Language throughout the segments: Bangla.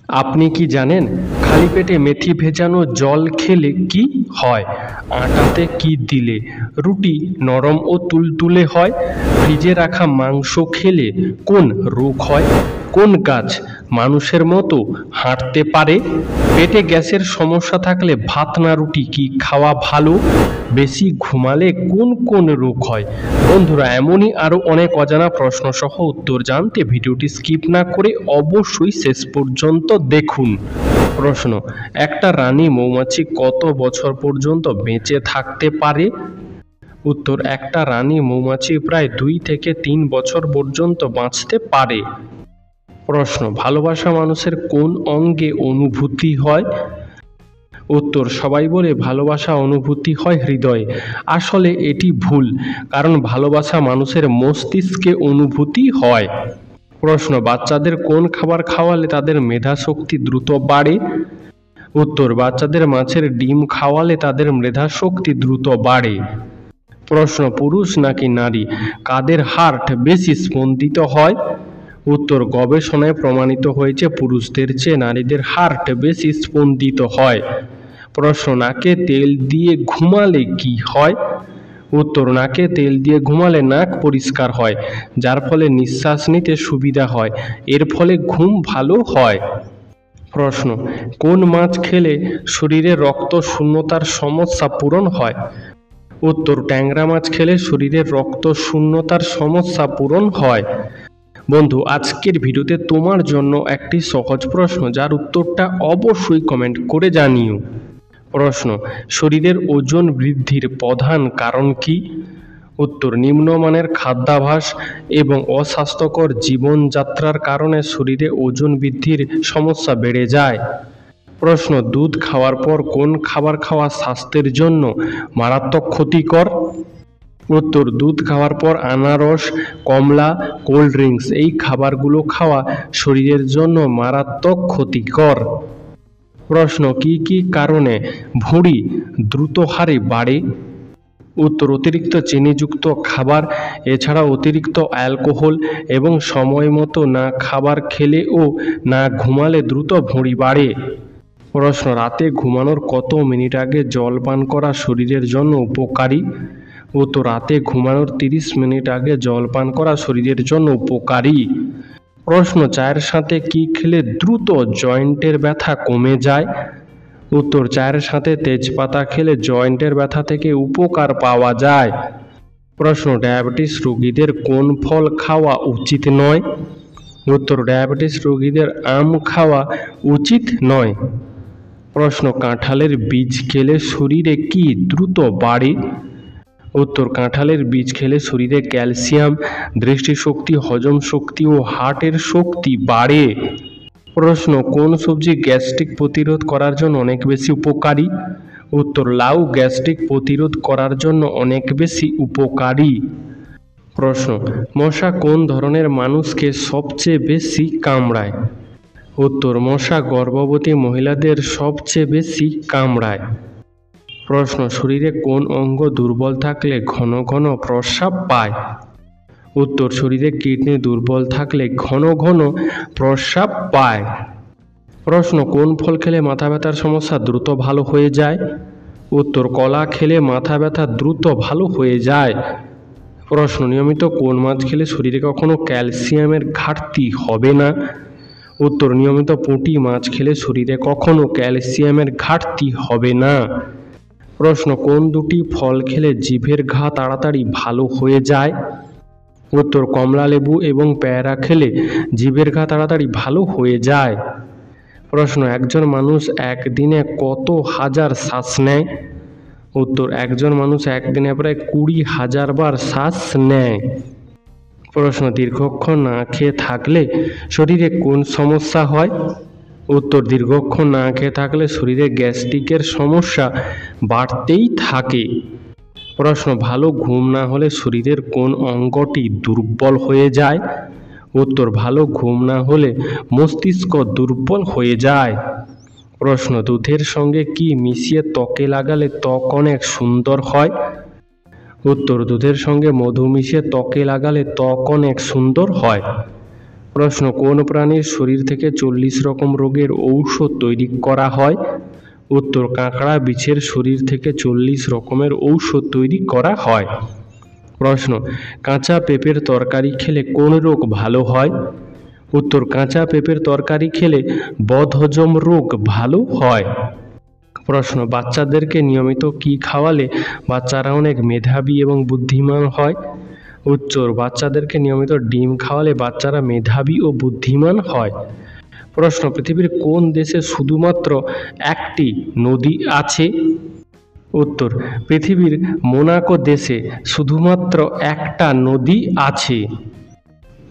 আপনি কি জানেন খালি পেটে মেথি ভেজানো জল খেলে কি হয়? আটাতে কি দিলে রুটি নরম ও তুলতুলে হয়? ফ্রিজে রাখা মাংস খেলে কোন রোগ হয়? কোন গাছ মানুষের মতো হাঁটতে পারে? পেটে গ্যাসের সমস্যা থাকলে ভাত না রুটি কি খাওয়া ভালো? বেশি ঘুমালে কোন কোন রোগ হয়? বন্ধুরা, এমনই আরো অনেক অজানা প্রশ্ন সহ উত্তর জানতে ভিডিওটি স্কিপ না করে অবশ্যই শেষ পর্যন্ত দেখুন। প্রশ্ন: একটা রানী মৌমাছি কত বছর পর্যন্ত বেঁচে থাকতে পারে? উত্তর: একটা রানী মৌমাছি প্রায় 2 থেকে 3 বছর পর্যন্ত বাঁচতে পারে। প্রশ্ন: ভালোবাসা মানুষের কোন অঙ্গে অনুভূতি হয়? উত্তর: সবাই বলে ভালোবাসা অনুভূতি হয় হৃদয়ে। আসলে এটি ভুল, কারণ ভালোবাসা মানুষের মস্তিষ্কে অনুভূতি হয়। প্রশ্ন: বাচ্চাদের কোন খাবার খাওয়ালে তাদের মেধাশক্তি দ্রুত বাড়ে? উত্তর: বাচ্চাদের মাছের ডিম খাওয়ালে তাদের মেধাশক্তি দ্রুত বাড়ে। প্রশ্ন: পুরুষ নাকি নারী কাদের হার্ট বেশি স্পন্দিত হয়? উত্তর: গবেষণায় প্রমাণিত হয়েছে পুরুষদের চেয়ে নারীদের হার্ট বেশি স্পন্দিত হয়। প্রশ্ন: নাকে তেল দিয়ে ঘুমালে কি হয়? উত্তর: নাকে তেল দিয়ে ঘুমালে নাক পরিষ্কার হয়, যার ফলে নিঃশ্বাস নিতে সুবিধা হয়। এর ফলে ঘুম ভালো হয়। প্রশ্ন: কোন মাছ খেলে শরীরে রক্ত শূন্যতার সমস্যা পূরণ হয়? উত্তর: ট্যাংরা মাছ খেলে শরীরে রক্ত শূন্যতার সমস্যা পূরণ হয়। বন্ধু, আজকের ভিডিওতে তোমার জন্য একটি সহজ প্রশ্ন, যার উত্তরটা অবশ্যই কমেন্ট করে জানিও। প্রশ্ন: শরীরের ওজন বৃদ্ধির প্রধান কারণ কি? উত্তর: নিম্নমানের খাদ্যাভ্যাস এবং অস্বাস্থ্যকর জীবনযাত্রার কারণে শরীরে ওজন বৃদ্ধির সমস্যা বেড়ে যায়। প্রশ্ন: দুধ খাওয়ার পর কোন খাবার খাওয়া স্বাস্থ্যের জন্য মারাত্মক ক্ষতিকর? উত্তর: দুধ খাওয়ার পর আনারস, কমলা, কোল্ড ড্রিঙ্কস এই খাবারগুলো খাওয়া শরীরের জন্য মারাত্মক ক্ষতিকর। প্রশ্ন: কি কি কারণে ভুঁড়ি দ্রুত হারে বাড়ে? উত্তর: অতিরিক্ত চিনিযুক্ত খাবার, এছাড়া অতিরিক্ত অ্যালকোহল এবং সময় মতো না খাবার খেলে ও না ঘুমালে দ্রুত ভুঁড়ি বাড়ে। প্রশ্ন: রাতে ঘুমানোর কত মিনিট আগে জল পান করা শরীরের জন্য উপকারী? উত্তর: রাতে ঘুমানোর 30 মিনিট আগে জল পান করা শরীরের জন্য উপকারী। প্রশ্ন: চায়ের সাথে কি খেলে দ্রুত জয়েন্টের ব্যথা কমে যায়? উত্তর: চায়ের সাথে তেজপাতা খেলে জয়েন্টের ব্যথা থেকে উপকার পাওয়া যায়। প্রশ্ন: ডায়াবেটিস রোগীদের কোন ফল খাওয়া উচিত নয়? উত্তর: ডায়াবেটিস রোগীদের আম খাওয়া উচিত নয়। প্রশ্ন: কাঁঠালের বীজ খেলে শরীরে কি দ্রুত বাড়ে? উত্তর: কাঁঠালের বীজ খেলে শরীরে ক্যালসিয়াম, দৃষ্টিশক্তি, হজম শক্তি ও হার্টের শক্তি বাড়ে। প্রশ্ন: কোন সবজি গ্যাস্ট্রিক প্রতিরোধ করার জন্য অনেক বেশি উপকারী? উত্তর: লাউ গ্যাস্ট্রিক প্রতিরোধ করার জন্য অনেক বেশি উপকারী। প্রশ্ন: মশা কোন ধরনের মানুষকে সবচেয়ে বেশি কামড়ায়? উত্তর: মশা গর্ভবতী মহিলাদের সবচেয়ে বেশি কামড়ায়। প্রশ্ন: শরীরে কোন অঙ্গ দুর্বল থাকলে ঘন ঘন প্রস্রাব পায়? উত্তর: শরীরে কিডনি দুর্বল থাকলে ঘন ঘন প্রস্রাব পায়। প্রশ্ন: কোন ফল খেলে মাথা ব্যথার সমস্যা দ্রুত ভালো হয়ে যায়? উত্তর: কলা খেলে মাথা ব্যথা দ্রুত ভালো হয়ে যায়। প্রশ্ন: নিয়মিত কোন মাছ খেলে শরীরে কখনো ক্যালসিয়ামের ঘাটতি হবে না? উত্তর: নিয়মিত পুঁটি মাছ খেলে শরীরে কখনো ক্যালসিয়ামের ঘাটতি হবে না। প্রশ্ন: কোন দুটি ফল খেলে জিভের ঘা তাড়াতাড়ি ভালো হয়ে যায়? উত্তর: কমলা লেবু এবং পেয়ারা খেলে জিভের ঘা তাড়াতাড়ি ভালো হয়ে যায়। প্রশ্ন: একজন মানুষ একদিনে কত হাজার শ্বাস নেয়? উত্তর: একজন মানুষ একদিনে প্রায় 20,000 বার শ্বাস নেয়। প্রশ্ন: দীর্ঘক্ষণ না খেয়ে থাকলে শরীরে কোন সমস্যা হয়? উত্তর: দীর্ঘক্ষণ না খেয়ে থাকলে শরীরে গ্যাস্ট্রিকের সমস্যা বাড়তেই থাকে। প্রশ্ন: ভালো ঘুম না হলে শরীরের কোন অঙ্গটি দুর্বল হয়ে যায়? উত্তর: ভালো ঘুম না হলে মস্তিষ্ক দুর্বল হয়ে যায়। প্রশ্ন: দুধের সঙ্গে কি মিশিয়ে ত্বকে লাগালে ত্বক অনেক সুন্দর হয়? উত্তর: দুধের সঙ্গে মধু মিশিয়ে ত্বকে লাগালে ত্বক অনেক সুন্দর হয়। প্রশ্ন, কোন প্রাণীর শরীর থেকে 40 রকম রোগের ঔষধ তৈরি করা হয়? উত্তর, কাঁকড়া বিছের শরীর থেকে 40 রকমের ঔষধ তৈরি করা হয়। প্রশ্ন, কাঁচা পেঁপের তরকারি খেলে কোন রোগ ভালো হয়? উত্তর, কাঁচা পেঁপের তরকারি খেলে বদহজম রোগ ভালো হয়। প্রশ্ন, বাচ্চাদেরকে নিয়মিত কি খাওয়ালে বাচ্চারা অনেক মেধাবী এবং বুদ্ধিমান হয়? উত্তর, বাচ্চাদেরকে নিয়মিত ডিম খাওয়ালে বাচ্চারা মেধাবী ও বুদ্ধিমান হয়। প্রশ্ন, পৃথিবীর কোন দেশে শুধুমাত্র একটি নদী আছে? উত্তর, পৃথিবীর মোনাকো দেশে শুধুমাত্র একটা নদী আছে।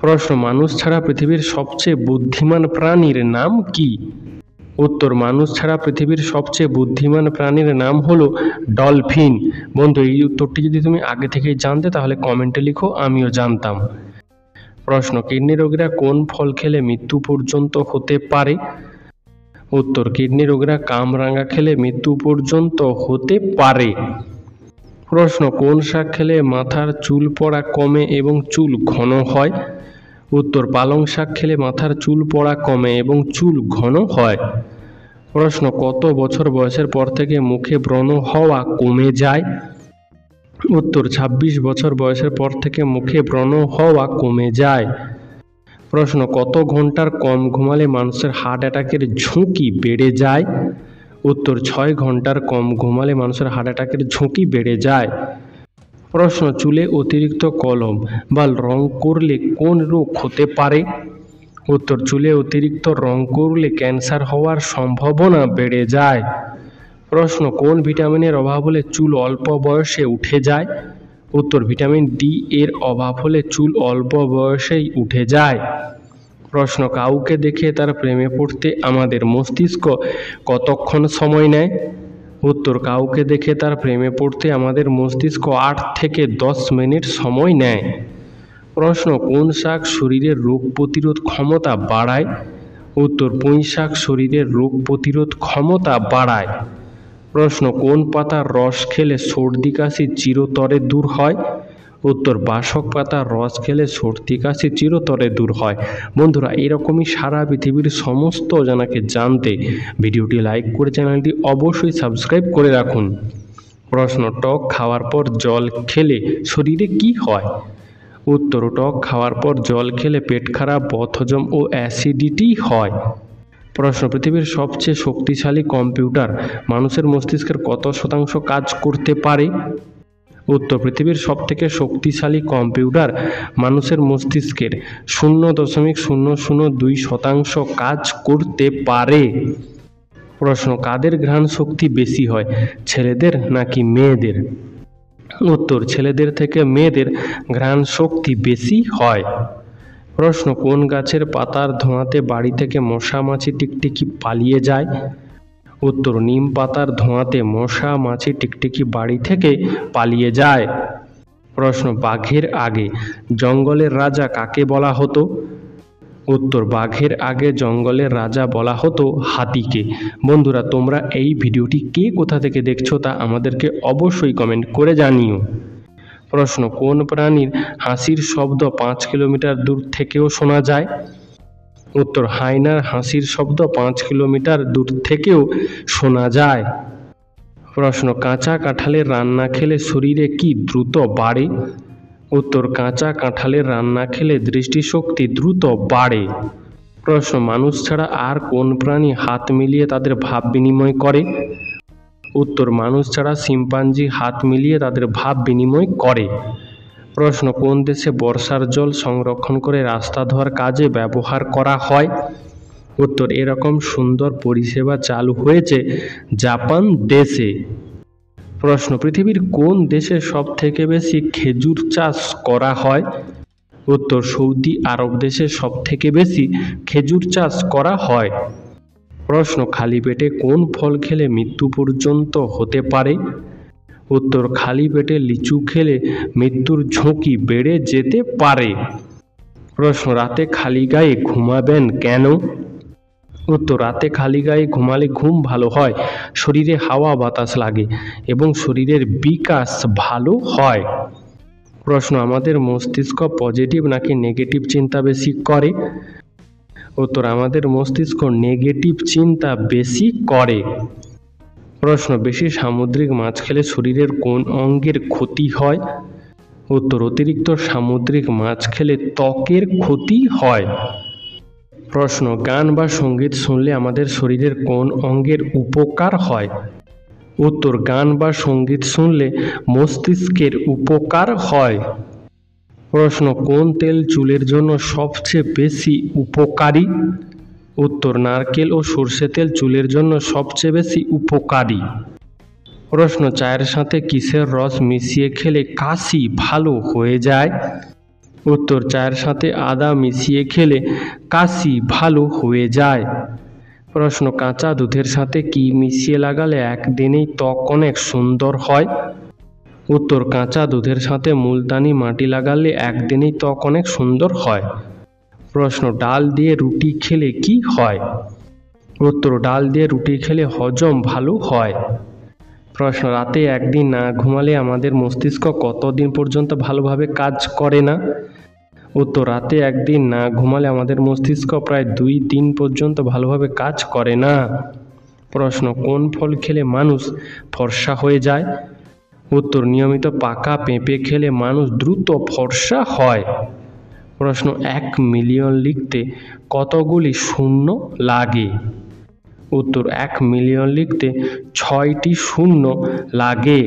প্রশ্ন, মানুষ ছাড়া পৃথিবীর সবচেয়ে বুদ্ধিমান প্রাণীর নাম কি? উত্তর, মানুষ ছাড়া পৃথিবীর সবচেয়ে বুদ্ধিমান প্রাণীর নাম হলো ডলফিন। বন্ধু, এই উত্তরটি যদি তুমি আগে থেকেই জানতে তাহলে কমেন্টে লিখো, আমিও জানতাম। প্রশ্ন, কিডনি রোগীরা কোন ফল খেলে মৃত্যু পর্যন্ত হতে পারে? উত্তর, কিডনি রোগীরা কামরাঙা খেলে মৃত্যু পর্যন্ত হতে পারে। প্রশ্ন, কোন শাক খেলে মাথার চুল পড়া কমে এবং চুল ঘন হয়? উত্তর, পালং শাক খেলে মাথার চুল পড়া কমে এবং চুল ঘন হয়। প্রশ্ন, কত বছর বয়সের পর থেকে মুখে ব্রণ হওয়া কমে যায়? উত্তর, 26 বছর বয়সের পর থেকে মুখে ব্রণ হওয়া কমে যায়। প্রশ্ন, কত ঘন্টার কম ঘুমালে মানুষের হার্ট অ্যাটাকের ঝুঁকি বেড়ে যায়? উত্তর, 6 ঘন্টার কম ঘুমালে মানুষের হার্ট অ্যাটাকের ঝুঁকি বেড়ে যায়। প্রশ্ন, চুলে অতিরিক্ত কলম বা রং করলে কোন রোগ হতে পারে? উত্তর, চুলে অতিরিক্ত রং করলে ক্যান্সার হওয়ার সম্ভাবনা বেড়ে যায়। প্রশ্ন, কোন ভিটামিনের অভাব হলে চুল অল্প বয়সে উঠে যায়? উত্তর, ভিটামিন ডি এর অভাব হলে চুল অল্প বয়সেই উঠে যায়। প্রশ্ন, কাউকে দেখে তার প্রেমে পড়তে আমাদের মস্তিষ্ক কতক্ষণ সময় নেয়? উত্তর, কাউকে দেখে তার প্রেমে পড়তে আমাদের মস্তিষ্ক 8 থেকে 10 মিনিট সময় নেয়। প্রশ্ন, কোন শাক শরীরের রোগ প্রতিরোধ ক্ষমতা বাড়ায়? উত্তর, পুঁই শাক শরীরের রোগ প্রতিরোধ ক্ষমতা বাড়ায়। প্রশ্ন, কোন পাতার রস খেলে সর্দি কাশি চিরতরে দূর হয়? উত্তর, বাসক পাতার রস খেলে সর্দি কাশি চিরতরে দূর হয়। বন্ধুরা, এরকমই সারা পৃথিবীর সমস্ত জানাকে জানতে ভিডিওটি লাইক করে চ্যানেলটি অবশ্যই সাবস্ক্রাইব করে রাখুন। প্রশ্ন, টক খাওয়ার পর জল খেলে শরীরে কি হয়? উত্তর, টক খাওয়ার পর জল খেলে পেট খারাপ, বদহজম ও অ্যাসিডিটি হয়। প্রশ্ন, পৃথিবীর সবচেয়ে শক্তিশালী কম্পিউটার মানুষের মস্তিষ্কের কত শতাংশ কাজ করতে পারে? উত্তর, পৃথিবীর সবথেকে শক্তিশালী কম্পিউটার মানুষের মস্তিষ্কের 0.002% কাজ করতে পারে। প্রশ্ন, কাদের ঘ্রাণ শক্তি বেশি হয়, ছেলেদের নাকি মেয়েদের? উত্তর, ছেলেদের থেকে মেয়েদের ঘ্রাণ শক্তি বেশি হয়। প্রশ্ন, কোন গাছের পাতার ধোঁয়াতে বাড়ি থেকে মশা মাছি টিকটিকি পালিয়ে যায়? উত্তর, নিম পাতার ধোঁয়াতে মশা মাছি টিকটিকি বাড়ি থেকে পালিয়ে যায়। প্রশ্ন, বাঘের আগে জঙ্গলের রাজা কাকে বলা হতো? উত্তর, বাঘের আগে জঙ্গলের রাজা বলা হতো হাতিকে। বন্ধুরা, তোমরা এই ভিডিওটি কে কোথা থেকে দেখছো তা আমাদেরকে অবশ্যই কমেন্ট করে জানিও। প্রশ্ন, কোন প্রাণীর হাসির শব্দ 5 কিলোমিটার দূর থেকেও শোনা যায়? উত্তর, হায়নার হাসির শব্দ 5 কিলোমিটার দূর থেকেও শোনা যায়। প্রশ্ন, কাঁচা কাঁঠালের রান্না খেলে শরীরে কি দ্রুত বাড়ে? উত্তর, কাঁচা কাঁঠালের রান্না খেলে দৃষ্টিশক্তি দ্রুত বাড়ে। প্রশ্ন, মানুষ ছাড়া আর কোন প্রাণী হাত মিলিয়ে তাদের ভাব বিনিময় করে? উত্তর, মানুষ ছাড়া শিম্পাঞ্জি হাত মিলিয়ে তাদের ভাব বিনিময় করে। প্রশ্ন, কোন দেশে বর্ষার জল সংরক্ষণ করে রাস্তা ধোয়ার কাজে ব্যবহার করা হয়? উত্তর, এরকম সুন্দর পরিষেবা চালু হয়েছে জাপান দেশে। প্রশ্ন, পৃথিবীর কোন দেশে সব থেকে বেশি খেজুর চাষ করা হয়? উত্তর, সৌদি আরব দেশে সব থেকে বেশি খেজুর চাষ করা হয়। প্রশ্ন, খালি পেটে কোন ফল খেলে মৃত্যু পর্যন্ত হতে পারে? উত্তর, খালি পেটে লিচু খেলে মৃত্যুর ঝুঁকি বেড়ে যেতে পারে। প্রশ্ন, রাতে খালি গায়ে ঘুমাবেন কেন? উত্তর, রাতে খালি গায়ে ঘুমালে ঘুম ভালো হয়, শরীরে হাওয়া বাতাস লাগে এবং শরীরের বিকাশ ভালো হয়। প্রশ্ন, আমাদের মস্তিষ্ক পজিটিভ নাকি নেগেটিভ চিন্তা বেশি করে? উত্তর, আমাদের মস্তিষ্ক নেগেটিভ চিন্তা বেশি করে। প্রশ্ন, বেশি সামুদ্রিক মাছ খেলে শরীরের কোন অঙ্গের ক্ষতি হয়? উত্তর, অতিরিক্ত সামুদ্রিক মাছ খেলে ত্বকের ক্ষতি হয়। প্রশ্ন, গান বা সঙ্গীত শুনলে আমাদের শরীরের কোন অঙ্গের উপকার হয়? উত্তর, গান বা সঙ্গীত শুনলে মস্তিষ্কের উপকার হয়। প্রশ্ন, কোন তেল চুলের জন্য সবচেয়ে বেশি উপকারী? উত্তর, নারকেল ও সরষে তেল চুলের জন্য সবচেয়ে বেশি উপকারী। প্রশ্ন, চায়ের সাথে কিসের রস মিশিয়ে খেলে কাশি ভালো হয়ে যায়? উত্তর, চায়ের সাথে আদা মিশিয়ে খেলে কাশি ভালো হয়ে যায়। প্রশ্ন, কাঁচা দুধের সাথে কি মিশিয়ে লাগালে একদিনেই ত্বক অনেক সুন্দর হয়? উত্তর, কাঁচা দুধের সাথে মুলতানি মাটি লাগালে একদিনেই ত্বক অনেক সুন্দর হয়। প্রশ্ন, ডাল দিয়ে রুটি খেলে কি হয়? উত্তর, ডাল দিয়ে রুটি খেলে হজম ভালো হয়। প্রশ্ন, রাতে একদিন না ঘুমালে আমাদের মস্তিষ্ক কতদিন পর্যন্ত ভালোভাবে কাজ করে না? উত্তর, রাতে একদিন না ঘুমালে আমাদের মস্তিষ্ক প্রায় 2 দিন পর্যন্ত ভালোভাবে কাজ করে না। প্রশ্ন, কোন ফল খেলে মানুষ ফর্সা হয়ে যায়? উত্তর, নিয়মিত পাকা পেঁপে খেলে মানুষ দ্রুত ফর্সা হয়। প্রশ্ন, 1 মিলিয়ন লিখতে কতগুলি শূন্য লাগে? উত্তর, 1 মিলিয়ন লিখতে 6টি শূন্য লাগে।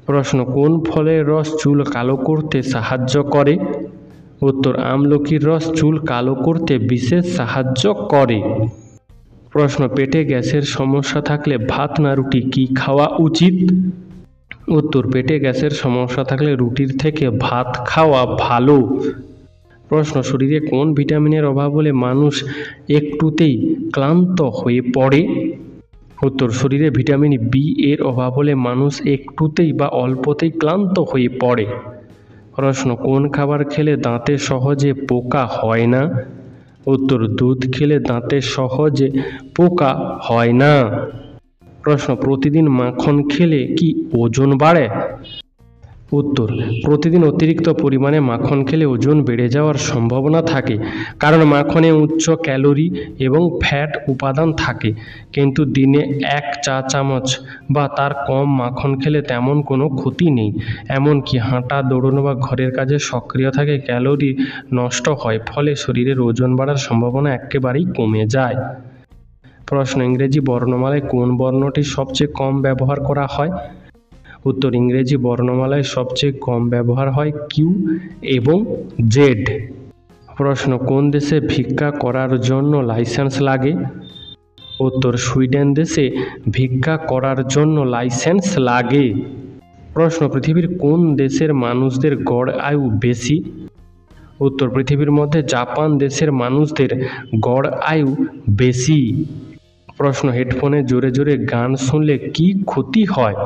প্রশ্ন, কোন ফলের রস চুল কালো করতে সাহায্য করে? উত্তর, আমলকির রস চুল কালো করতে বিশেষ সাহায্য করে। প্রশ্ন, পেটে গ্যাসের সমস্যা থাকলে ভাত না রুটি কি খাওয়া উচিত? উত্তর, পেটে গ্যাসের সমস্যা থাকলে রুটির থেকে ভাত খাওয়া ভালো। প্রশ্ন, শরীরে কোন ভিটামিনের অভাব হলে মানুষ একটুতেই ক্লান্ত হয়ে পড়ে? উত্তর, শরীরে ভিটামিন বি এর অভাব হলে মানুষ একটুতেই বা অল্পতেই ক্লান্ত হয়ে পড়ে। প্রশ্ন, কোন খাবার খেলে দাঁতে সহজে পোকা হয় না? উত্তর, দুধ খেলে দাঁতে সহজে পোকা হয় না। প্রশ্ন, প্রতিদিন মাখন খেলে কি ওজন বাড়ে? উত্তর, প্রতিদিন অতিরিক্ত পরিমাণে মাখন খেলে ওজন বেড়ে যাওয়ার সম্ভাবনা থাকে, কারণ মাখনে উচ্চ ক্যালোরি এবং ফ্যাট উপাদান থাকে। কিন্তু দিনে 1 চা চামচ বা তার কম মাখন খেলে তেমন কোনো ক্ষতি নেই। এমনকি হাঁটা, দৌড়ানো বা ঘরের কাজে সক্রিয় থাকে ক্যালোরি নষ্ট হয়, ফলে শরীরের ওজন বাড়ার সম্ভাবনা একেবারেই কমে যায়। প্রশ্ন, ইংরেজি বর্ণমালায় কোন বর্ণটি সবচেয়ে কম ব্যবহার করা হয়? উত্তর, ইংরেজি বর্ণমালায় সবচেয়ে কম ব্যবহার হয় কিউ এবং জেড। প্রশ্ন, কোন দেশে ভিক্ষা করার জন্য লাইসেন্স লাগে? উত্তর, সুইডেন দেশে ভিক্ষা করার জন্য লাইসেন্স লাগে। প্রশ্ন, পৃথিবীর কোন দেশের মানুষদের গড় আয়ু বেশি? উত্তর, পৃথিবীর মধ্যে জাপান দেশের মানুষদের গড় আয়ু বেশি। প্রশ্ন, হেডফোনে জোরে জোরে গান শুনলে কি ক্ষতি হয়?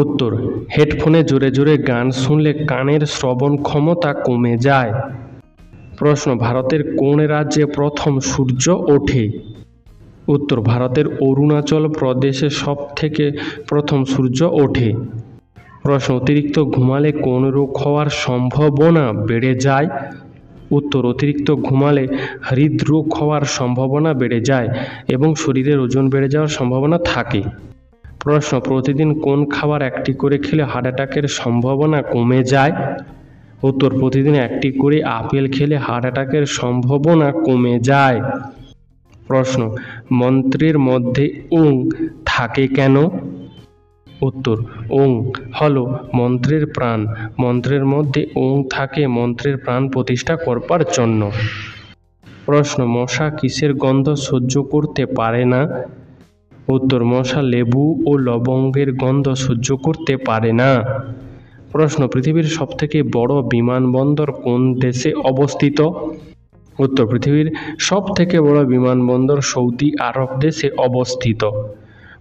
উত্তর, হেডফোনে জোরে জোরে গান শুনলে কানের শ্রবণ ক্ষমতা কমে যায়। প্রশ্ন, ভারতের কোন রাজ্যে প্রথম সূর্য ওঠে? উত্তর, ভারতের অরুণাচল প্রদেশে সবথেকে প্রথম সূর্য ওঠে। প্রশ্ন, অতিরিক্ত ঘুমালে কোন রোগ হওয়ার সম্ভাবনা বেড়ে যায়? উত্তর, অতিরিক্ত ঘুমালে হৃদরোগ হওয়ার সম্ভাবনা বেড়ে যায় এবং শরীরের ওজন বেড়ে যাওয়ার সম্ভাবনা থাকে। প্রশ্ন, প্রতিদিন কোন খাবার 1টি করে খেলে হার্ট অ্যাটাকের সম্ভাবনা কমে যায়? উত্তর, প্রতিদিন 1টি করে আপেল খেলে হার্ট অ্যাটাকের সম্ভাবনা কমে যায়। প্রশ্ন, মন্ত্রের মধ্যে ওং থাকে কেন? উত্তর, ওং হলো মন্ত্রের প্রাণ। মন্ত্রের মধ্যে ওং থাকে মন্ত্রের প্রাণ প্রতিষ্ঠা করবার জন্য। প্রশ্ন, মশা কিসের গন্ধ সহ্য করতে পারে না? উত্তর, মশা লেবু ও লবঙ্গের গন্ধ সহ্য করতে পারে না। প্রশ্ন, পৃথিবীর সবথেকে বড় বিমানবন্দর কোন দেশে অবস্থিত? উত্তর, পৃথিবীর সবথেকে বড় বিমানবন্দর সৌদি আরব দেশে অবস্থিত।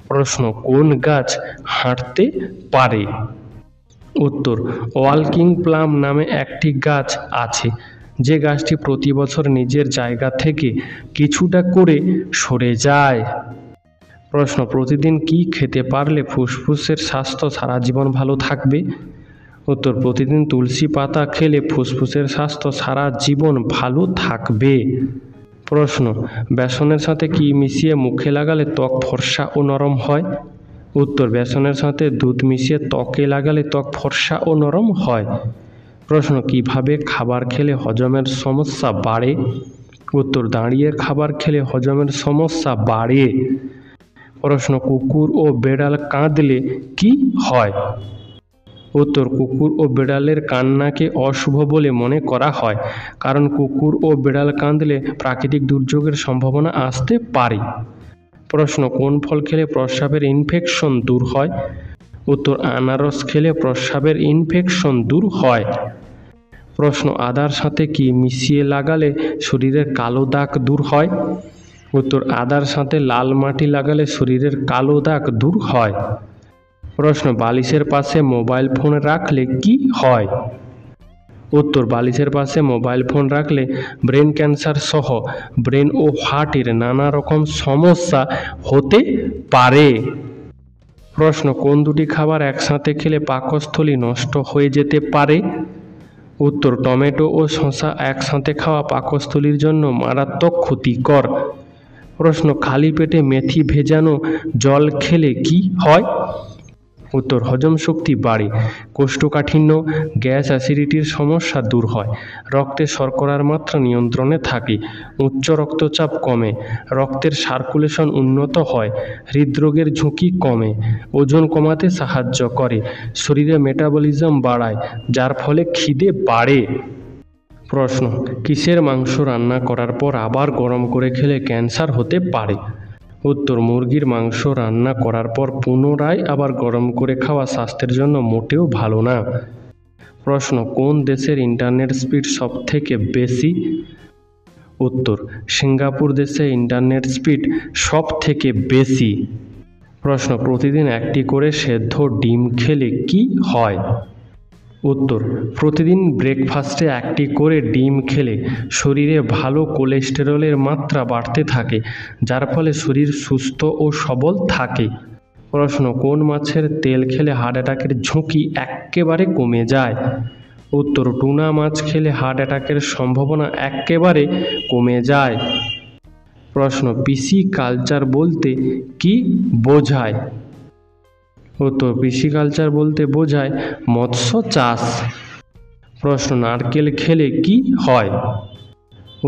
প্রশ্ন, কোন গাছ হাঁটতে পারে? উত্তর, ওয়াকিং প্লাম নামে একটি গাছ আছে, যে গাছটি প্রতি বছর নিজের জায়গা থেকে কিছুটা করে সরে যায়। প্রশ্ন, প্রতিদিন কি খেতে পারলে ফুসফুসের স্বাস্থ্য সারা জীবন ভালো থাকবে? উত্তর, প্রতিদিন তুলসী পাতা খেলে ফুসফুসের স্বাস্থ্য সারা জীবন ভালো থাকবে। প্রশ্ন, বেসনের সাথে কি মিশিয়ে মুখে লাগালে ত্বক ফর্সা ও নরম হয়? উত্তর, বেসনের সাথে দুধ মিশিয়ে ত্বকে লাগালে ত্বক ফর্সা ও নরম হয়। প্রশ্ন, কিভাবে খাবার খেলে হজমের সমস্যা বাড়ে? উত্তর, দাঁড়িয়ে খাবার খেলে হজমের সমস্যা বাড়ে। প্রশ্ন, কুকুর ও বেড়াল কাঁদলে কি হয়? উত্তর, কুকুর ও বেড়ালের কান্নাকে অশুভ বলে মনে করা হয়, কারণ কুকুর ও বেড়াল কাঁদলে প্রাকৃতিক দুর্যোগের সম্ভাবনা আসতে পারে। প্রশ্ন, কোন ফল খেলে প্রস্রাবের ইনফেকশন দূর হয়? উত্তর, আনারস খেলে প্রস্রাবের ইনফেকশন দূর হয়। প্রশ্ন, আদার সাথে কি মিশিয়ে লাগালে শরীরের কালো দাগ দূর হয়? উত্তর, আদার সাথে লাল মাটি লাগালে শরীরের কালো দাগ দূর হয়। প্রশ্ন, বালিশের পাশে মোবাইল ফোন রাখলে কি হয়? উত্তর, বালিশের পাশে মোবাইল ফোন রাখলে ব্রেন ক্যান্সার সহ ব্রেন ও হার্টের নানা রকম সমস্যা হতে পারে। প্রশ্ন, কোন দুটি খাবার একসাথে খেলে পাকস্থলী নষ্ট হয়ে যেতে পারে? উত্তর, টমেটো ও শসা একসাথে খাওয়া পাকস্থলীর জন্য মারাত্মক ক্ষতিকর। প্রশ্ন, খালি পেটে মেথি ভেজানো জল খেলে কি হয়? উত্তর, হজম শক্তি বাড়ে, কোষ্ঠকাঠিন্য, গ্যাস অ্যাসিডিটির সমস্যা দূর হয়, রক্তে শর্করার মাত্রা নিয়ন্ত্রণে থাকে, উচ্চ রক্তচাপ কমে, রক্তের সার্কুলেশন উন্নত হয়, হৃদরোগের ঝুঁকি কমে, ওজন কমাতে সাহায্য করে, শরীরে মেটাবলিজম বাড়ায়, যার ফলে খিদে বাড়ে। প্রশ্ন, কিসের মাংস রান্না করার পর আবার গরম করে খেলে ক্যান্সার হতে পারে? উত্তর, মুরগির মাংস রান্না করার পর পুনরায় আবার গরম করে খাওয়া স্বাস্থ্যের জন্য মোটেও ভালো না। প্রশ্ন, কোন দেশের ইন্টারনেট স্পিড সবথেকে বেশি? উত্তর, সিঙ্গাপুর দেশে ইন্টারনেট স্পিড সবথেকে বেশি। প্রশ্ন, প্রতিদিন একটি করে সেদ্ধ ডিম খেলে কি হয়? উত্তর, প্রতিদিন ব্রেকফাস্টে একটি করে ডিম খেলে শরীরে ভালো কোলেস্টেরলের মাত্রা বাড়তে থাকে, যার ফলে শরীর সুস্থ ও সবল থাকে। প্রশ্ন, কোন মাছের তেল খেলে হার্ট অ্যাটাকের ঝুঁকি একেবারে কমে যায়? উত্তর, টুনা মাছ খেলে হার্ট অ্যাটাকের সম্ভাবনা একেবারে কমে যায়। প্রশ্ন, পিসিকালচার বলতে কি বোঝায়? উত্তর, পিসিকালচার বলতে বোঝায় মৎস্য চাষ। প্রশ্ন, নারকেল খেলে কি হয়?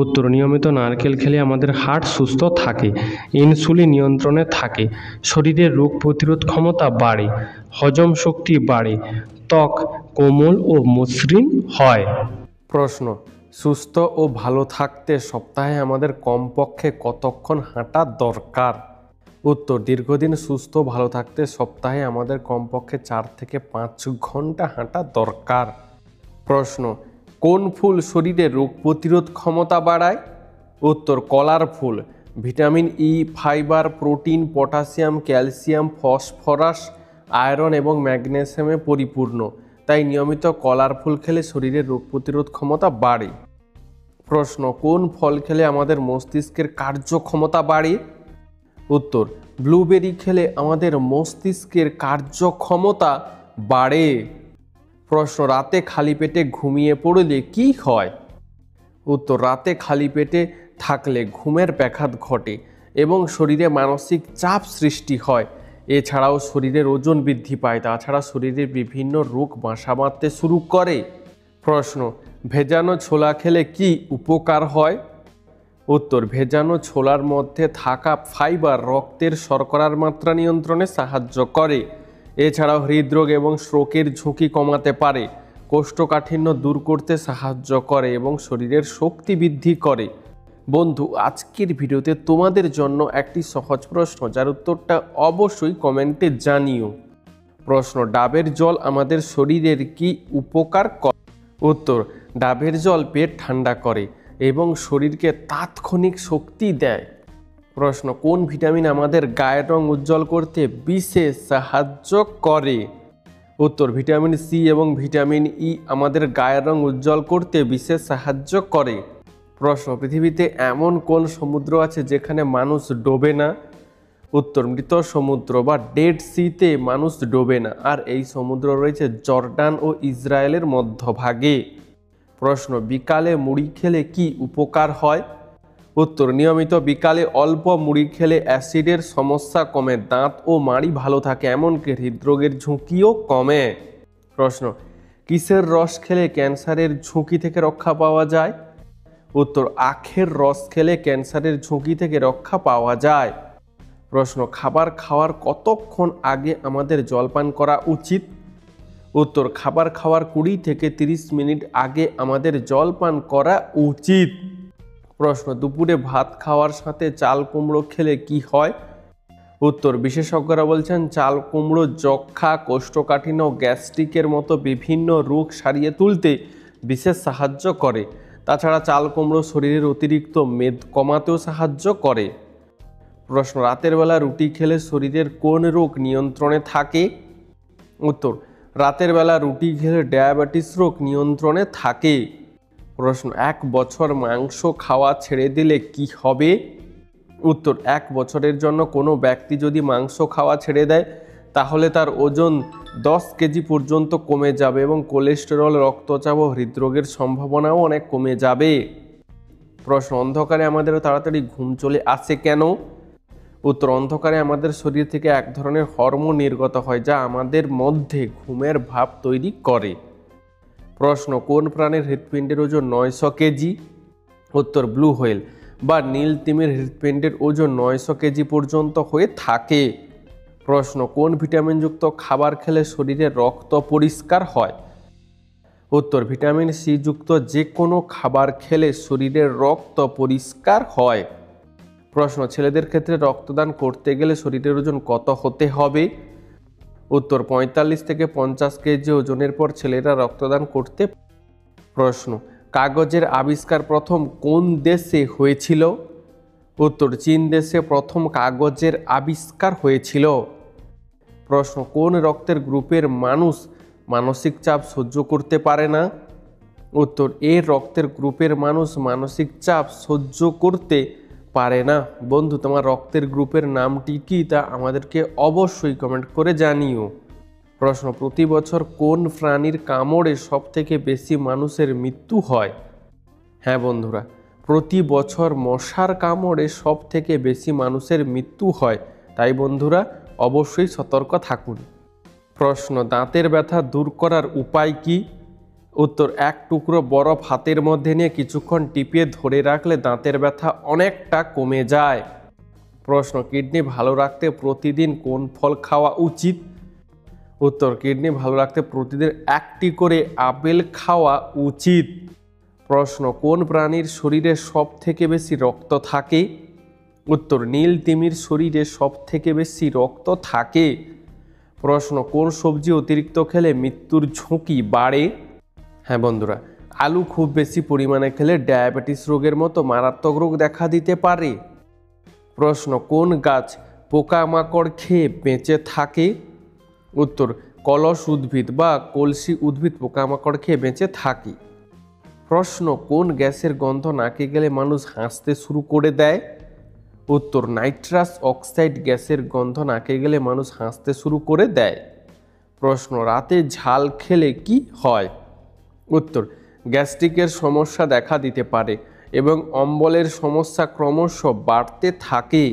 উত্তর, নিয়মিত নারকেল খেলে আমাদের হার্ট সুস্থ থাকে, ইনসুলিন নিয়ন্ত্রণে থাকে, শরীরের রোগ প্রতিরোধ ক্ষমতা বাড়ে, হজম শক্তি বাড়ে, ত্বক কোমল ও মসৃণ হয়। প্রশ্ন, সুস্থ ও ভালো থাকতে সপ্তাহে আমাদের কমপক্ষে কতক্ষণ হাঁটা দরকার? উত্তর, দীর্ঘদিন সুস্থ ভালো থাকতে সপ্তাহে আমাদের কমপক্ষে 4 থেকে 5 ঘন্টা হাঁটা দরকার। প্রশ্ন, কোন ফুল শরীরে রোগ প্রতিরোধ ক্ষমতা বাড়ায়? উত্তর, কলার ফুল। Vitamin E, fibre, protein, potassium, calcium, phosphorus, iron এবং ম্যাগনেসিয়ামে পরিপূর্ণ, তাই নিয়মিত কলার ফুল খেলে শরীরের রোগ প্রতিরোধ ক্ষমতা বাড়ে। প্রশ্ন, কোন ফল খেলে আমাদের মস্তিষ্কের কার্যক্ষমতা বাড়ে? উত্তর, ব্লুবেরি খেলে আমাদের মস্তিষ্কের কার্যক্ষমতা বাড়ে। প্রশ্ন, রাতে খালি পেটে ঘুমিয়ে পড়লে কি হয়? উত্তর, রাতে খালি পেটে থাকলে ঘুমের ব্যাঘাত ঘটে এবং শরীরে মানসিক চাপ সৃষ্টি হয়। এছাড়াও শরীরের ওজন বৃদ্ধি পায়, তাছাড়া শরীরের বিভিন্ন রোগ বাসা বাঁধতে শুরু করে। প্রশ্ন, ভেজানো ছোলা খেলে কি উপকার হয়? উত্তর, ভেজানো ছোলার মধ্যে থাকা ফাইবার রক্তের শর্করার মাত্রা নিয়ন্ত্রণে সাহায্য করে। এছাড়াও হৃদরোগ এবং স্ট্রোকের ঝুঁকি কমাতে পারে, কোষ্ঠকাঠিন্য দূর করতে সাহায্য করে এবং শরীরের শক্তি বৃদ্ধি করে। বন্ধু, আজকের ভিডিওতে তোমাদের জন্য একটি সহজ প্রশ্ন, যার উত্তরটা অবশ্যই কমেন্টে জানিও। প্রশ্ন, ডাবের জল আমাদের শরীরের কি উপকার করে? উত্তর, ডাবের জল পেট ঠান্ডা করে এবং শরীরকে তাৎক্ষণিক শক্তি দেয়। প্রশ্ন, কোন ভিটামিন আমাদের গায়ের রং উজ্জ্বল করতে বিশেষ সাহায্য করে? উত্তর, ভিটামিন সি এবং ভিটামিন ই আমাদের গায়ের রং উজ্জ্বল করতে বিশেষ সাহায্য করে। প্রশ্ন, পৃথিবীতে এমন কোন সমুদ্র আছে যেখানে মানুষ ডোবে না? উত্তর, মৃত সমুদ্র বা ডেড সিতে মানুষ ডোবে না, আর এই সমুদ্র রয়েছে জর্ডান ও ইসরায়েলের মধ্যভাগে। প্রশ্ন, বিকালে মুড়ি খেলে কি উপকার হয়? উত্তর, নিয়মিত বিকালে অল্প মুড়ি খেলে অ্যাসিডের সমস্যা কমে, দাঁত ও মাড়ি ভালো থাকে, এমনকি হৃদরোগের ঝুঁকিও কমে। প্রশ্ন, কিসের রস খেলে ক্যান্সারের ঝুঁকি থেকে রক্ষা পাওয়া যায়? উত্তর, আখের রস খেলে ক্যান্সারের ঝুঁকি থেকে রক্ষা পাওয়া যায়। প্রশ্ন, খাবার খাওয়ার কতক্ষণ আগে আমাদের জলপান করা উচিত? উত্তর, খাবার খাওয়ার 20 থেকে 30 মিনিট আগে আমাদের জলপান করা উচিত। প্রশ্ন, দুপুরে ভাত খাওয়ার সাথে চাল কুমড়ো খেলে কি হয়? উত্তর, বিশেষজ্ঞরা বলছেন চাল কুমড়ো যক্ষা, কোষ্ঠকাঠিন্য, গ্যাস্ট্রিকের মতো বিভিন্ন রোগ সারিয়ে তুলতে বিশেষ সাহায্য করে। তাছাড়া চাল কুমড়ো শরীরের অতিরিক্ত মেদ কমাতেও সাহায্য করে। প্রশ্ন, রাতের বেলা রুটি খেলে শরীরের কোন রোগ নিয়ন্ত্রণে থাকে? উত্তর, রাতের বেলা রুটি খেলে ডায়াবেটিস রোগ নিয়ন্ত্রণে থাকে। প্রশ্ন, 1 বছর মাংস খাওয়া ছেড়ে দিলে কি হবে? উত্তর, 1 বছরের জন্য কোনো ব্যক্তি যদি মাংস খাওয়া ছেড়ে দেয় তাহলে তার ওজন 10 কেজি পর্যন্ত কমে যাবে এবং কোলেস্টেরল, রক্তচাপ ও হৃদরোগের সম্ভাবনাও অনেক কমে যাবে। প্রশ্ন, অন্ধকারে আমাদের তাড়াতাড়ি ঘুম চলে আসে কেন? উত্তর, অন্ধকারে আমাদের শরীর থেকে এক ধরনের হরমোন নির্গত হয় যা আমাদের মধ্যে ঘুমের ভাব তৈরি করে। প্রশ্ন, কোন প্রাণীর হৃৎপিণ্ডের ওজন 900 কেজি? উত্তর, ব্লু হোয়েল বা নীল তিমির হৃৎপিণ্ডের ওজন 900 কেজি পর্যন্ত হয়ে থাকে। প্রশ্ন, কোন ভিটামিনযুক্ত খাবার খেলে শরীরের রক্ত পরিষ্কার হয়? উত্তর, ভিটামিন সি যুক্ত যে কোনো খাবার খেলে শরীরের রক্ত পরিষ্কার হয়। প্রশ্ন, ছেলেদের ক্ষেত্রে রক্তদান করতে গেলে শরীরের ওজন কত হতে হবে? উত্তর, 45 থেকে 50 কেজি ওজনের পর ছেলেরা রক্তদান করতে। প্রশ্ন, কাগজের আবিষ্কার প্রথম কোন দেশে হয়েছিল? উত্তর, চীন দেশে প্রথম কাগজের আবিষ্কার হয়েছিল। প্রশ্ন, কোন রক্তের গ্রুপের মানুষ মানসিক চাপ সহ্য করতে পারে না? উত্তর, এ রক্তের গ্রুপের মানুষ মানসিক চাপ সহ্য করতে পারে না। বন্ধু, তোমার রক্তের গ্রুপের নামটি কি তা আমাদেরকে অবশ্যই কমেন্ট করে জানিও। প্রশ্ন, প্রতি বছর কোন প্রাণীর কামড়ে সবথেকে বেশি মানুষের মৃত্যু হয়? হ্যাঁ বন্ধুরা, প্রতি বছর মশার কামড়ে সবথেকে বেশি মানুষের মৃত্যু হয়। তাই বন্ধুরা অবশ্যই সতর্ক থাকুন। প্রশ্ন, দাঁতের ব্যথা দূর করার উপায় কি? উত্তর, 1 টুকরো বরফ হাতের মধ্যে নিয়ে কিছুক্ষণ টিপিয়ে ধরে রাখলে দাঁতের ব্যথা অনেকটা কমে যায়। প্রশ্ন, কিডনি ভালো রাখতে প্রতিদিন কোন ফল খাওয়া উচিত? উত্তর, কিডনি ভালো রাখতে প্রতিদিন 1টি করে আপেল খাওয়া উচিত। প্রশ্ন, কোন প্রাণীর শরীরে সবথেকে বেশি রক্ত থাকে? উত্তর, নীল তিমির শরীরে সবথেকে বেশি রক্ত থাকে। প্রশ্ন, কোন সবজি অতিরিক্ত খেলে মৃত্যুর ঝুঁকি বাড়ে? হ্যাঁ বন্ধুরা, আলু খুব বেশি পরিমাণে খেলে ডায়াবেটিস রোগের মতো মারাত্মক রোগ দেখা দিতে পারে। প্রশ্ন, কোন গাছ পোকামাকড় খেয়ে বেঁচে থাকে? উত্তর, কলস উদ্ভিদ বা কলসি উদ্ভিদ পোকামাকড় খেয়ে বেঁচে থাকে। প্রশ্ন, কোন গ্যাসের গন্ধ নাকে গেলে মানুষ হাসতে শুরু করে দেয়? উত্তর, নাইট্রাস অক্সাইড গ্যাসের গন্ধ নাকে গেলে মানুষ হাসতে শুরু করে দেয়। প্রশ্ন, রাতে ঝাল খেলে কি হয়? উত্তর, গ্যাস্ট্রিকের সমস্যা দেখা দিতে পারে এবং অম্বলের সমস্যা ক্রমশ বাড়তে থাকে।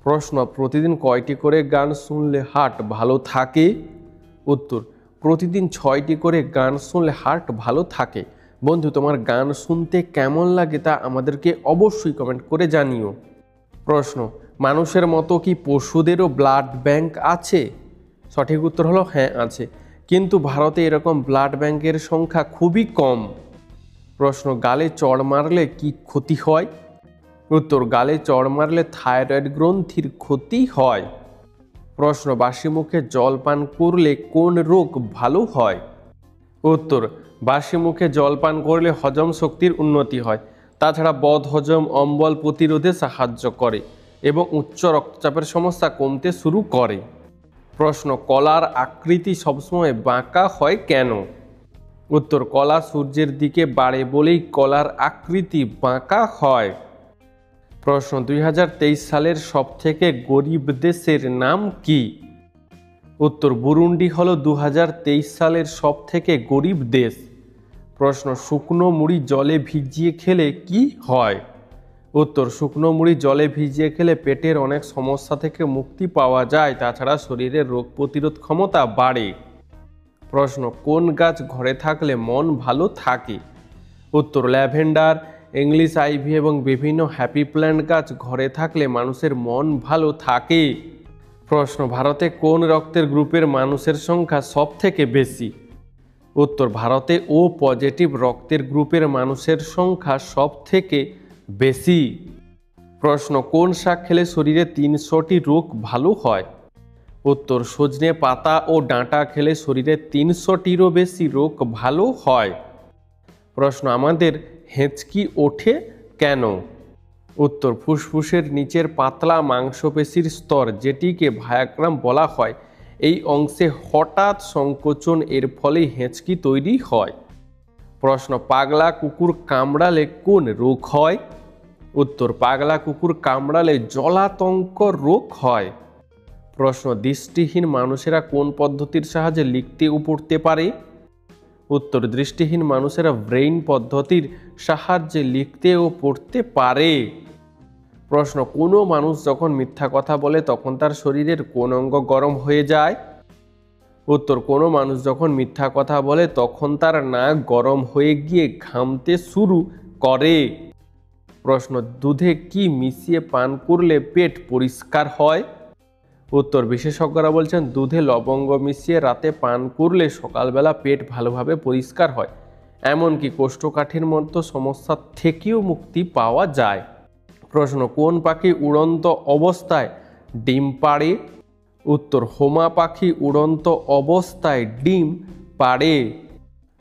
প্রশ্ন, প্রতিদিন কয়টি করে গান শুনলে হার্ট ভালো থাকে? উত্তর, প্রতিদিন 6টি করে গান শুনলে হার্ট ভালো থাকে। বন্ধু, তোমার গান শুনতে কেমন লাগে তা আমাদেরকে অবশ্যই কমেন্ট করে জানিও। প্রশ্ন, মানুষের মতো কি পশুদেরও ব্লাড ব্যাংক আছে? সঠিক উত্তর হলো হ্যাঁ আছে, কিন্তু ভারতে এরকম ব্লাড ব্যাংকের সংখ্যা খুবই কম। প্রশ্ন, গালে চড় মারলে কি ক্ষতি হয়? উত্তর, গালে চড় মারলে থাইরয়েড গ্রন্থির ক্ষতি হয়। প্রশ্ন, বাসি মুখে জল পান করলে কোন রোগ ভালো হয়? উত্তর, বাসি মুখে জল পান করলে হজম শক্তির উন্নতি হয়। তাছাড়া বদহজম, অম্বল প্রতিরোধে সাহায্য করে এবং উচ্চ রক্তচাপের সমস্যা কমতে শুরু করে। প্রশ্ন, কলার আকৃতি সবসময় বাঁকা হয় কেন? উত্তর, কলা সূর্যের দিকে বাড়ে বলেই কলার আকৃতি বাঁকা হয়। প্রশ্ন, 2023 সালের সবথেকে গরিব দেশের নাম কি? উত্তর, বুরুন্ডি হলো 2023 সালের সবথেকে গরিব দেশ। প্রশ্ন, শুকনো মুড়ি জলে ভিজিয়ে খেলে কি হয়? উত্তর, শুকনো মুড়ি জলে ভিজিয়ে খেলে পেটের অনেক সমস্যা থেকে মুক্তি পাওয়া যায়, তাছাড়া শরীরের রোগ প্রতিরোধ ক্ষমতা বাড়ে। প্রশ্ন, কোন গাছ ঘরে থাকলে মন ভালো থাকে? উত্তর, ল্যাভেন্ডার, ইংলিশ আইভি এবং বিভিন্ন হ্যাপি প্ল্যান্ট গাছ ঘরে থাকলে মানুষের মন ভালো থাকে। প্রশ্ন, ভারতে কোন রক্তের গ্রুপের মানুষের সংখ্যা সব থেকে বেশি? উত্তর, ভারতে ও পজিটিভ রক্তের গ্রুপের মানুষের সংখ্যা সব থেকে বেশি। প্রশ্ন, কোন শাক খেলে শরীরে 300টি রোগ ভালো হয়? উত্তর, সজনে পাতা ও ডাঁটা খেলে শরীরে 300টিরও বেশি রোগ ভালো হয়। প্রশ্ন, আমাদের হেঁচকি ওঠে কেন? উত্তর, ফুসফুসের নিচের পাতলা মাংসপেশির স্তর, যেটিকে ভায়াগ্রাম বলা হয়, এই অংশে হঠাৎ সংকোচন, এর ফলে হেঁচকি তৈরি হয়। প্রশ্ন, পাগলা কুকুর কামড়ালে কোন রোগ হয়? উত্তর, পাগলা কুকুর কামড়ালে জলাতঙ্ক রোগ হয়। প্রশ্ন, দৃষ্টিহীন মানুষেরা কোন পদ্ধতির সাহায্যে লিখতে ও পড়তে পারে? উত্তর, দৃষ্টিহীন মানুষেরা ব্রেইন পদ্ধতির সাহায্যে লিখতে ও পড়তে পারে। প্রশ্ন, কোনো মানুষ যখন মিথ্যা কথা বলে তখন তার শরীরের কোন অঙ্গ গরম হয়ে যায়? উত্তর, কোনো মানুষ যখন মিথ্যা কথা বলে তখন তার নাক গরম হয়ে গিয়ে ঘামতে শুরু করে। প্রশ্ন, দুধে কি মিশিয়ে পান করলে পেট পরিষ্কার হয়? উত্তর, বিশেষজ্ঞরা বলছেন দুধে লবঙ্গ মিশিয়ে রাতে পান করলে সকালবেলা পেট ভালোভাবে পরিষ্কার হয়, এমনকি কোষ্ঠকাঠির মতো সমস্যা থেকেও মুক্তি পাওয়া যায়। প্রশ্ন, কোন পাখি উড়ন্ত অবস্থায় ডিম পাড়ে? উত্তর, হোমা পাখি উড়ন্ত অবস্থায় ডিম পাড়ে।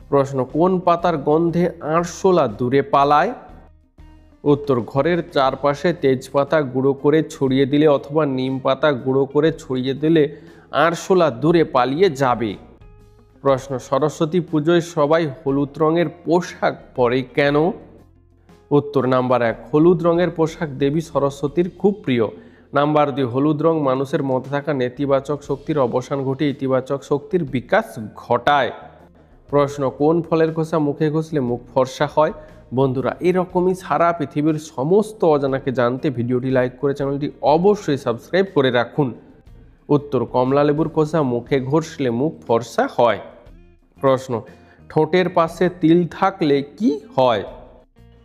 প্রশ্ন, কোন পাতার গন্ধে আরশোলা দূরে পালায়? উত্তর, ঘরের চারপাশে তেজপাতা গুঁড়ো করে ছড়িয়ে দিলে অথবা নিম পাতা গুঁড়ো করে ছড়িয়ে দিলে আরশোলা দূরে পালিয়ে যাবে। প্রশ্ন, সরস্বতী পুজোয় সবাই হলুদ রঙের পোশাক পরে কেন? উত্তর, নাম্বার 1, হলুদ রঙের পোশাক দেবী সরস্বতীর খুব প্রিয়। নাম্বার 2, হলুদ রং মানুষের মধ্যে থাকা নেতিবাচক শক্তির অবসান ঘটিয়ে ইতিবাচক শক্তির বিকাশ ঘটায়। প্রশ্ন, কোন ফলের খোসা মুখে ঘষলে মুখ ফর্সা হয়? বন্ধুরা, এরকমই সারা পৃথিবীর সমস্ত অজানাকে জানতে ভিডিওটি লাইক করে চ্যানেলটি অবশ্যই সাবস্ক্রাইব করে রাখুন। উত্তর, কমলা লেবুর খোসা মুখে ঘষলে মুখ ফর্সা হয়। প্রশ্ন, ঠোঁটের পাশে তিল থাকলে কি হয়?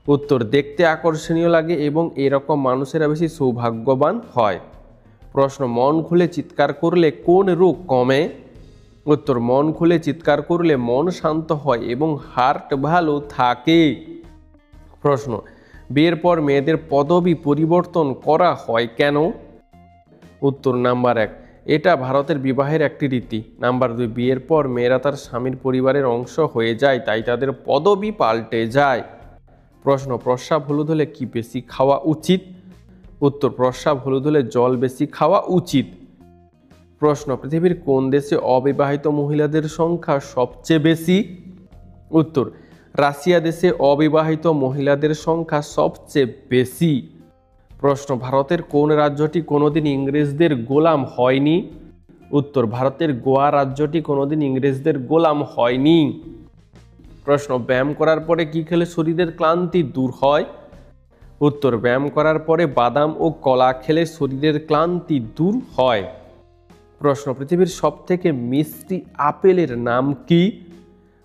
উত্তর, দেখতে আকর্ষণীয় লাগে এবং এরকম মানুষেরা বেশি সৌভাগ্যবান হয়। প্রশ্ন, মন খুলে চিৎকার করলে কোন রোগ কমে? উত্তর, মন খুলে চিৎকার করলে মন শান্ত হয় এবং হার্ট ভালো থাকে। প্রশ্ন, বিয়ের পর মেয়েদের পদবি পরিবর্তন করা হয় কেন? উত্তর, নাম্বার 1, এটা ভারতের বিবাহের একটি রীতি। নাম্বার 2, বিয়ের পর মেয়েরা তার স্বামীর পরিবারের অংশ হয়ে যায়, তাই তাদের পদবি পাল্টে যায়। প্রশ্ন, প্রস্রাব হলুদ হলে কি বেশি খাওয়া উচিত? উত্তর, প্রস্রাব হলুদ হলে জল বেশি খাওয়া উচিত। প্রশ্ন, পৃথিবীর কোন দেশে অবিবাহিত মহিলাদের সংখ্যা সবচেয়ে বেশি? উত্তর, রাশিয়া দেশে অবিবাহিত মহিলাদের সংখ্যা সবচেয়ে বেশি। প্রশ্ন, ভারতের কোন রাজ্যটি কোনোদিন ইংরেজদের গোলাম হয়নি? উত্তর, ভারতের গোয়া রাজ্যটি কোনোদিন ইংরেজদের গোলাম হয়নি। প্রশ্ন, ব্যায়াম করার পরে কি খেলে শরীরের ক্লান্তি দূর হয়? উত্তর, ব্যায়াম করার পরে বাদাম ও কলা খেলে শরীরের ক্লান্তি দূর হয়। প্রশ্ন, পৃথিবীর সবথেকে মিষ্টি আপেলের নাম কি?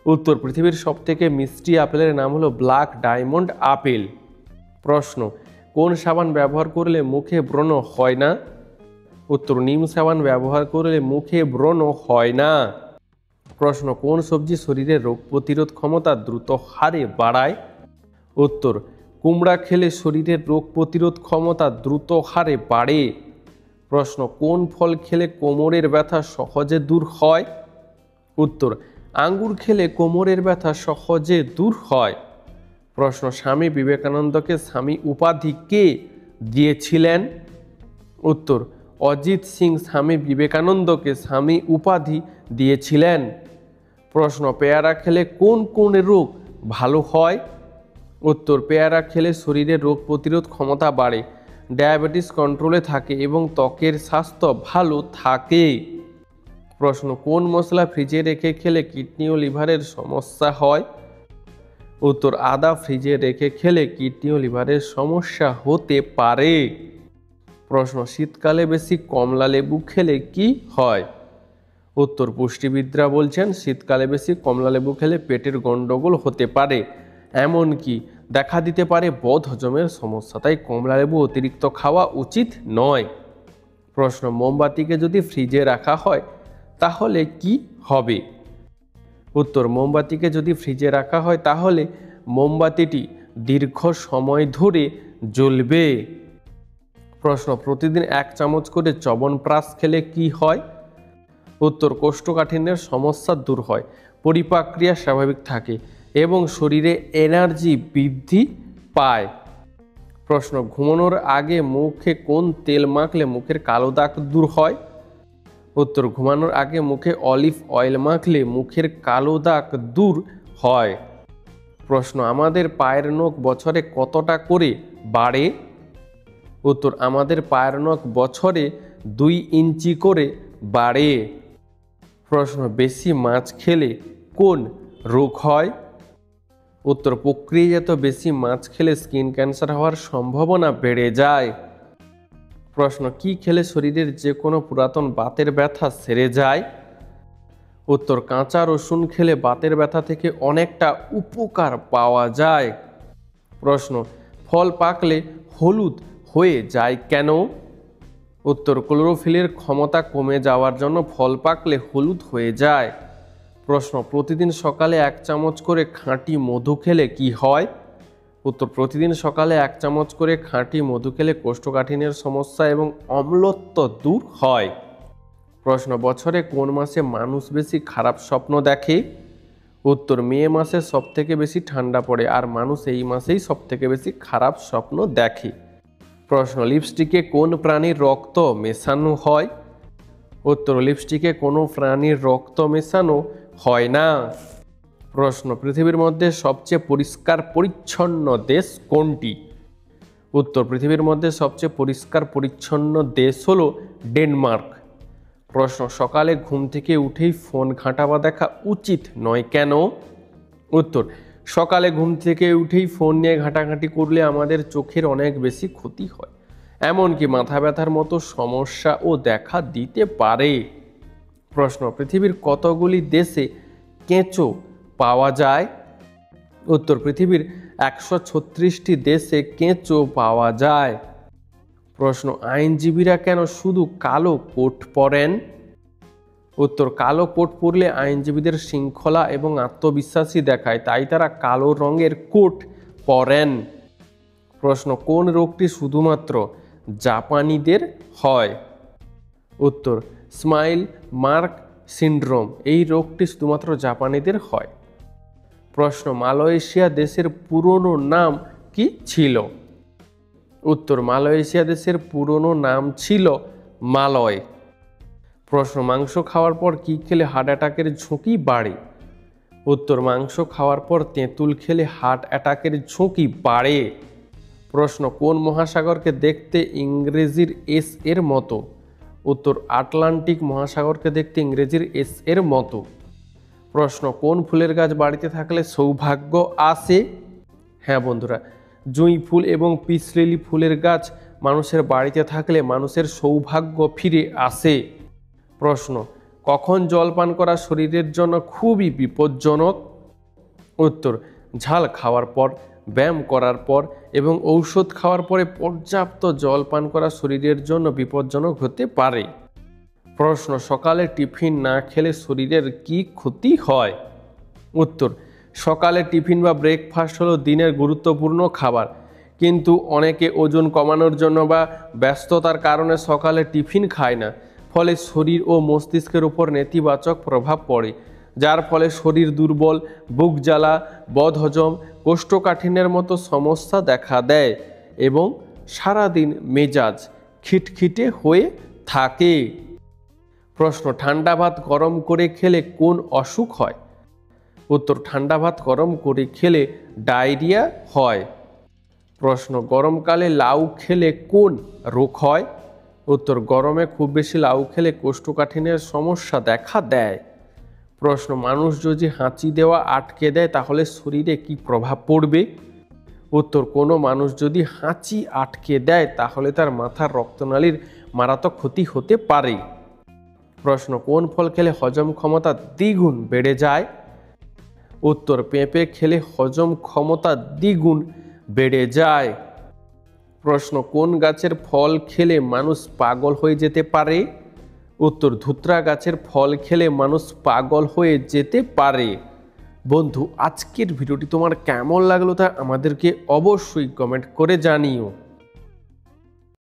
উত্তর, পৃথিবীর সবথেকে মিষ্টি আপেলের নাম হলো ব্ল্যাক ডায়মন্ড আপেল। প্রশ্ন, কোন সাবান ব্যবহার করলে মুখে ব্রণ হয় না? উত্তর, নিম সাবান ব্যবহার করলে মুখে ব্রণ হয় না। প্রশ্ন, কোন সবজি শরীরের রোগ প্রতিরোধ ক্ষমতা দ্রুত হারে বাড়ায়? উত্তর, কুমড়া খেলে শরীরের রোগ প্রতিরোধ ক্ষমতা দ্রুত হারে বাড়ে। প্রশ্ন, কোন ফল খেলে কোমরের ব্যথা সহজে দূর হয়? উত্তর, আঙ্গুর খেলে কোমরের ব্যথা সহজে দূর হয়। প্রশ্ন, স্বামী বিবেকানন্দকে স্বামী উপাধি কে দিয়েছিলেন? উত্তর, অজিত সিং স্বামী বিবেকানন্দকে স্বামী উপাধি দিয়েছিলেন। প্রশ্ন, পেয়ারা খেলে কোন কোন রোগ ভালো হয়? উত্তর, পেয়ারা খেলে শরীরের রোগ প্রতিরোধ ক্ষমতা বাড়ে, ডায়াবেটিস কন্ট্রোলে থাকে এবং ত্বকের স্বাস্থ্য ভালো থাকে। প্রশ্ন, কোন মশলা ফ্রিজে রেখে খেলে কিডনি ও লিভারের সমস্যা হয়? উত্তর আদা ফ্রিজে রেখে খেলে কিডনি ও লিভারের সমস্যা হতে পারে। প্রশ্ন শীতকালে বেশি কমলা লেবু খেলে কি হয়? উত্তর পুষ্টিবিদরা বলছেন শীতকালে বেশি কমলা লেবু খেলে পেটের গন্ডগোল হতে পারে, এমনকি দেখা দিতে পারে বদহজমের সমস্যা, তাই কমলা লেবু অতিরিক্ত খাওয়া উচিত নয়। প্রশ্ন মোমবাতিকে যদি ফ্রিজে রাখা হয় তাহলে কি হবে? উত্তর মোমবাতিকে যদি ফ্রিজে রাখা হয় তাহলে মোমবাতিটি দীর্ঘ সময় ধরে জ্বলবে। প্রশ্ন প্রতিদিন 1 চামচ করে চ্যবনপ্রাশ খেলে কি হয়? উত্তর কোষ্ঠকাঠিন্যের সমস্যা দূর হয়, পরিপাক্রিয়া স্বাভাবিক থাকে এবং শরীরে এনার্জি বৃদ্ধি পায়। প্রশ্ন ঘুমানোর আগে মুখে কোন তেল মাখলে মুখের কালো দাগ দূর হয়? উত্তর ঘুমানোর আগে মুখে অলিভ অয়েল মাখলে মুখের কালো দাগ দূর হয়। প্রশ্ন আমাদের পায়ের নখ বছরে কতটা করে বাড়ে? উত্তর আমাদের পায়ের নখ বছরে 2 ইঞ্চি করে বাড়ে। প্রশ্ন বেশি মাছ খেলে কোন রোগ হয়? উত্তর প্রক্রিয়াজাত বেশি মাছ খেলে স্কিন ক্যান্সার হওয়ার সম্ভাবনা বেড়ে যায়। প্রশ্ন কি খেলে শরীরের যে কোনো পুরাতন বাতের ব্যথা সেরে যায়? উত্তর কাঁচা রসুন খেলে বাতের ব্যথা থেকে অনেকটা উপকার পাওয়া যায়। প্রশ্ন ফল পাকলে হলুদ হয়ে যায় কেন? উত্তর ক্লোরোফিলের ক্ষমতা কমে যাওয়ার জন্য ফল পাকলে হলুদ হয়ে যায়। প্রশ্ন প্রতিদিন সকালে 1 চামচ করে খাঁটি মধু খেলে কি হয়? উত্তর প্রতিদিন সকালে 1 চামচ করে খাঁটি মধু খেলে কোষ্ঠকাঠিন্যের সমস্যা এবং অম্লত্ব দূর হয়। প্রশ্ন বছরে কোন মাসে মানুষ বেশি খারাপ স্বপ্ন দেখে? উত্তর মে মাসে সবথেকে বেশি ঠান্ডা পড়ে আর মানুষ এই মাসেই সবথেকে বেশি খারাপ স্বপ্ন দেখে। প্রশ্ন লিপস্টিকে কোন প্রাণীর রক্ত মেশানো হয়? উত্তর লিপস্টিকে কোনো প্রাণীর রক্ত মেশানো হয় না। প্রশ্ন পৃথিবীর মধ্যে সবচেয়ে পরিষ্কার পরিচ্ছন্ন দেশ কোনটি? উত্তর পৃথিবীর মধ্যে সবচেয়ে পরিষ্কার পরিচ্ছন্ন দেশ হলো ডেনমার্ক। প্রশ্ন সকালে ঘুম থেকে উঠেই ফোন ঘাঁটা বা দেখা উচিত নয় কেন? উত্তর সকালে ঘুম থেকে উঠেই ফোন নিয়ে ঘাঁটাঘাঁটি করলে আমাদের চোখের অনেক বেশি ক্ষতি হয়, এমনকি মাথা ব্যথার মতো সমস্যাও দেখা দিতে পারে। প্রশ্ন পৃথিবীর কতগুলি দেশে কেঁচো পাওয়া যায়? উত্তর পৃথিবীর 136টি দেশে কেঁচো পাওয়া যায়। প্রশ্ন আইনজীবীরা কেন শুধু কালো কোট পরেন? উত্তর কালো কোট পরলে আইনজীবীদের শৃঙ্খলা এবং আত্মবিশ্বাসী দেখায়, তাই তারা কালো রঙের কোট পরেন। প্রশ্ন কোন রোগটি শুধুমাত্র জাপানিদের হয়? উত্তর স্মাইল মার্ক সিন্ড্রোম, এই রোগটি শুধুমাত্র জাপানিদের হয়। প্রশ্ন মালয়েশিয়া দেশের পুরনো নাম কি ছিল? উত্তর মালয়েশিয়া দেশের পুরনো নাম ছিল মালয়। প্রশ্ন মাংস খাওয়ার পর কি খেলে হার্ট অ্যাটাকের ঝুঁকি বাড়ে? উত্তর মাংস খাওয়ার পর তেঁতুল খেলে হার্ট অ্যাটাকের ঝুঁকি বাড়ে। প্রশ্ন কোন মহাসাগরকে দেখতে ইংরেজির এস এর মতো? উত্তর আটলান্টিক মহাসাগরকে দেখতে ইংরেজির এস এর মতো। প্রশ্ন কোন ফুলের গাছ বাড়িতে থাকলে সৌভাগ্য আসে? হ্যাঁ বন্ধুরা, জুঁই ফুল এবং পিস লিলি ফুলের গাছ মানুষের বাড়িতে থাকলে মানুষের সৌভাগ্য ফিরে আসে। প্রশ্ন কখন জল পান করা শরীরের জন্য খুবই বিপজ্জনক? উত্তর ঝাল খাওয়ার পর, ব্যায়াম করার পর এবং ঔষধ খাওয়ার পরে পর্যাপ্ত জল পান করা শরীরের জন্য বিপজ্জনক হতে পারে। প্রশ্ন সকালে টিফিন না খেলে শরীরের কি ক্ষতি হয়? উত্তর সকালে টিফিন বা ব্রেকফাস্ট হলো দিনের গুরুত্বপূর্ণ খাবার, কিন্তু অনেকে ওজন কমানোর জন্য বা ব্যস্ততার কারণে সকালে টিফিন খায় না, ফলে শরীর ও মস্তিষ্কের উপর নেতিবাচক প্রভাব পড়ে, যার ফলে শরীর দুর্বল, বুক জ্বালা, বদহজম, কোষ্ঠকাঠিন্যের মতো সমস্যা দেখা দেয় এবং সারাদিন মেজাজ খিটখিটে হয়ে থাকে। প্রশ্ন ঠান্ডা ভাত গরম করে খেলে কোন অসুখ হয়? উত্তর ঠান্ডা ভাত গরম করে খেলে ডায়রিয়া হয়। প্রশ্ন গরমকালে লাউ খেলে কোন রোগ হয়? উত্তর গরমে খুব বেশি লাউ খেলে কোষ্ঠকাঠিন্যের সমস্যা দেখা দেয়। প্রশ্ন, মানুষ যদি হাঁচি দেওয়া আটকে দেয় তাহলে শরীরে কি প্রভাব পড়বে? উত্তর, কোনো মানুষ যদি হাঁচি আটকে দেয় তাহলে তার মাথার রক্তনালীর মারাত্মক ক্ষতি হতে পারে। প্রশ্ন, কোন ফল খেলে হজম ক্ষমতা দ্বিগুণ বেড়ে যায়? উত্তর, পেঁপে খেলে হজম ক্ষমতা দ্বিগুণ বেড়ে যায়। প্রশ্ন, কোন গাছের ফল খেলে মানুষ পাগল হয়ে যেতে পারে? উত্তর, ধুত্রা গাছের ফল খেলে মানুষ পাগল হয়ে যেতে পারে। বন্ধু, আজকের ভিডিওটি তোমার কেমন লাগলো তা আমাদেরকে অবশ্যই কমেন্ট করে জানিও।